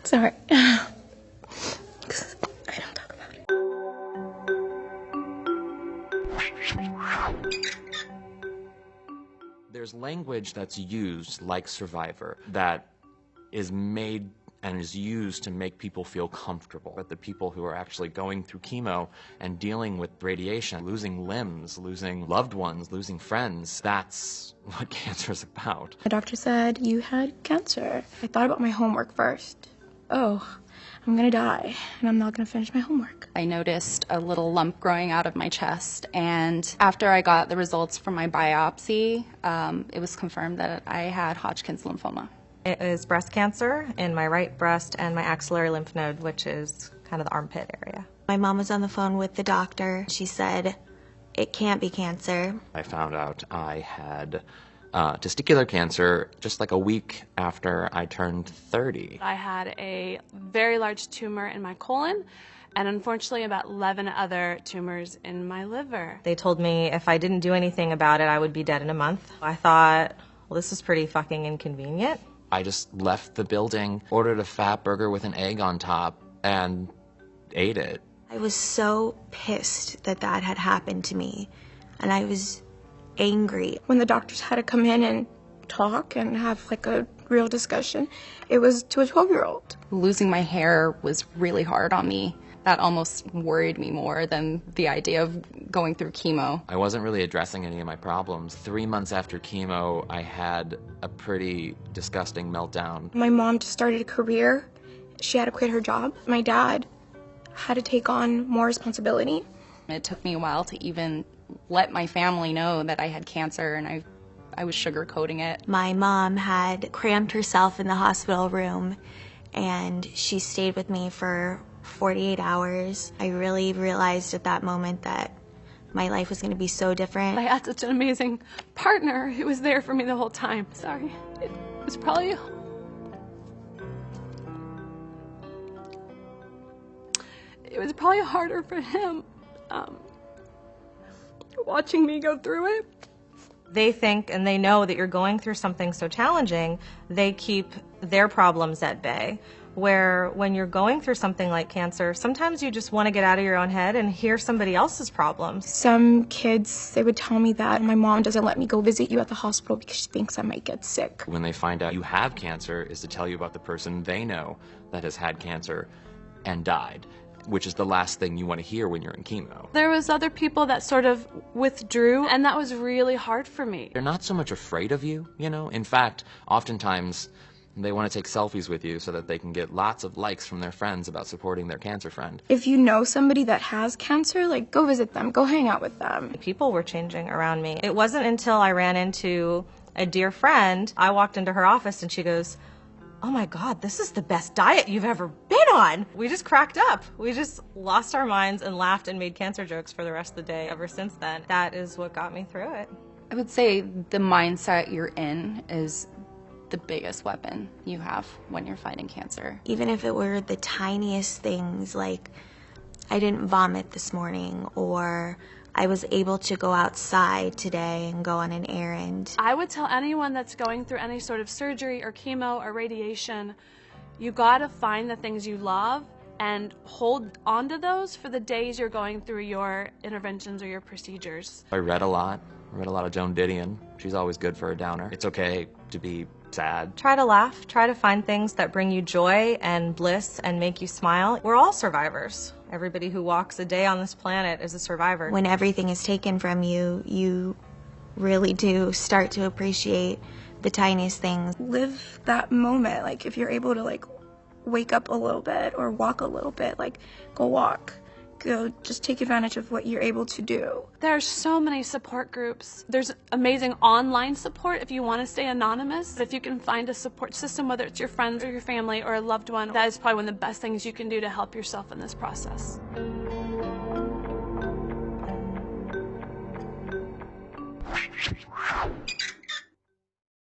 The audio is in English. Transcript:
Sorry. I don't talk about it. There's language that's used, like Survivor, that is made and is used to make people feel comfortable. But the people who are actually going through chemo and dealing with radiation, losing limbs, losing loved ones, losing friends, that's what cancer is about. The doctor said you had cancer. I thought about my homework first. Oh, I'm gonna die, and I'm not gonna finish my homework. I noticed a little lump growing out of my chest, and after I got the results from my biopsy, it was confirmed that I had Hodgkin's lymphoma. It is breast cancer in my right breast and my axillary lymph node, which is kind of the armpit area. My mom was on the phone with the doctor. She said, it can't be cancer. I found out I had testicular cancer just like a week after I turned 30. I had a very large tumor in my colon and unfortunately about 11 other tumors in my liver. They told me if I didn't do anything about it, I would be dead in a month. I thought, well, this is pretty fucking inconvenient. I just left the building, ordered a fat burger with an egg on top, and ate it. I was so pissed that that had happened to me, and I was angry. When the doctors had to come in and talk and have like a real discussion, it was to a 12-year-old. Losing my hair was really hard on me. That almost worried me more than the idea of going through chemo. I wasn't really addressing any of my problems. 3 months after chemo, I had a pretty disgusting meltdown. My mom just started a career. She had to quit her job. My dad had to take on more responsibility. It took me a while to even let my family know that I had cancer, and I was sugarcoating it. My mom had crammed herself in the hospital room, and she stayed with me for 48 hours. I really realized at that moment that my life was going to be so different. I had such an amazing partner who was there for me the whole time. Sorry. It was probably harder for him watching me go through it. They think and they know that you're going through something so challenging, they keep their problems at bay. Where when you're going through something like cancer, sometimes you just want to get out of your own head and hear somebody else's problems. Some kids, they would tell me that my mom doesn't let me go visit you at the hospital because she thinks I might get sick. When they find out you have cancer is to tell you about the person they know that has had cancer and died, which is the last thing you want to hear when you're in chemo. There was other people that sort of withdrew, and that was really hard for me. They're not so much afraid of you, you know? In fact, oftentimes they want to take selfies with you so that they can get lots of likes from their friends about supporting their cancer friend. If you know somebody that has cancer, like, go visit them, go hang out with them. People were changing around me. It wasn't until I ran into a dear friend, I walked into her office and she goes, oh my God, this is the best diet you've ever been on. We just cracked up. We just lost our minds and laughed and made cancer jokes for the rest of the day ever since then. That is what got me through it. I would say the mindset you're in is the biggest weapon you have when you're fighting cancer. Even if it were the tiniest things, like I didn't vomit this morning, or I was able to go outside today and go on an errand. I would tell anyone that's going through any sort of surgery or chemo or radiation, you gotta find the things you love and hold onto those for the days you're going through your interventions or your procedures. I read a lot of Joan Didion. She's always good for a downer. It's okay to be sad. Try to laugh, try to find things that bring you joy and bliss and make you smile. We're all survivors. Everybody who walks a day on this planet is a survivor. When everything is taken from you, you really do start to appreciate the tiniest things. Live that moment. Like, if you're able to, like, wake up a little bit or walk a little bit, like, go walk. Go, just take advantage of what you're able to do. There are so many support groups. There's amazing online support if you want to stay anonymous. If you can find a support system, whether it's your friends or your family or a loved one, that is probably one of the best things you can do to help yourself in this process.